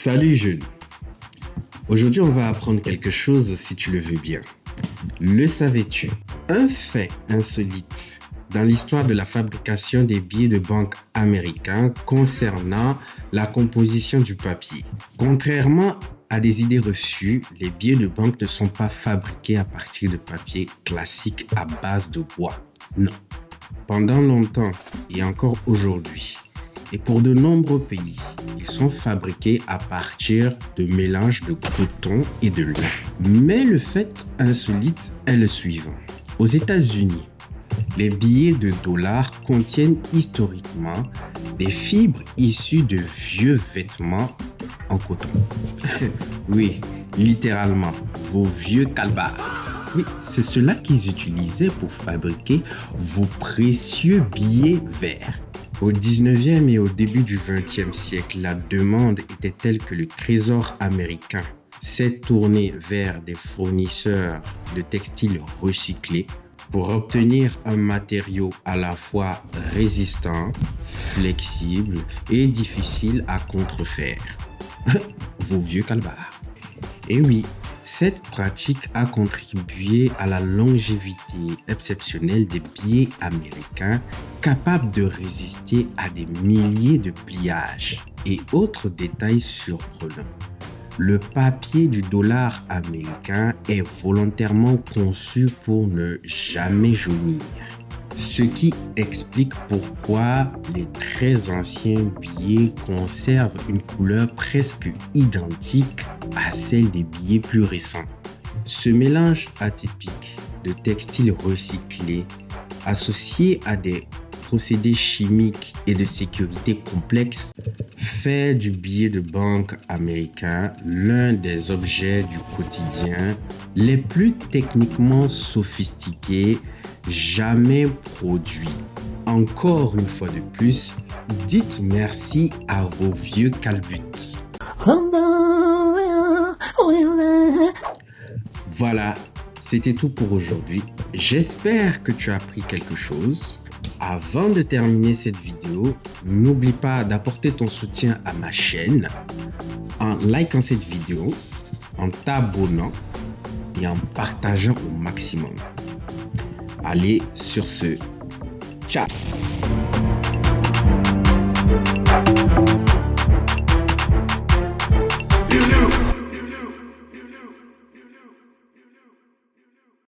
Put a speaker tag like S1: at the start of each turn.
S1: Salut jeune. Aujourd'hui, on va apprendre quelque chose si tu le veux bien. Le savais-tu? Un fait insolite dans l'histoire de la fabrication des billets de banque américains concernant la composition du papier. Contrairement à des idées reçues, les billets de banque ne sont pas fabriqués à partir de papier classique à base de bois. Non. Pendant longtemps et encore aujourd'hui, et pour de nombreux pays, ils sont fabriqués à partir de mélanges de coton et de lin. Mais le fait insolite est le suivant. Aux États-Unis, les billets de dollars contiennent historiquement des fibres issues de vieux vêtements en coton. Oui, littéralement, vos vieux calbars. Oui, c'est cela qu'ils utilisaient pour fabriquer vos précieux billets verts. Au 19e et au début du 20e siècle, la demande était telle que le Trésor américain s'est tourné vers des fournisseurs de textiles recyclés pour obtenir un matériau à la fois résistant, flexible et difficile à contrefaire. Vos vieux calbars. Et oui, cette pratique a contribué à la longévité exceptionnelle des billets américains capables de résister à des milliers de pliages. Et autres détails surprenants. Le papier du dollar américain est volontairement conçu pour ne jamais jaunir. Ce qui explique pourquoi les très anciens billets conservent une couleur presque identique à celle des billets plus récents. Ce mélange atypique de textiles recyclés associé à des procédés chimiques et de sécurité complexes fait du billet de banque américain l'un des objets du quotidien les plus techniquement sophistiqués jamais produits. Encore une fois de plus, dites merci à vos vieux calbutes. Voilà, c'était tout pour aujourd'hui. J'espère que tu as appris quelque chose. Avant de terminer cette vidéo, n'oublie pas d'apporter ton soutien à ma chaîne en likant cette vidéo, en t'abonnant et en partageant au maximum. Allez, sur ce, ciao!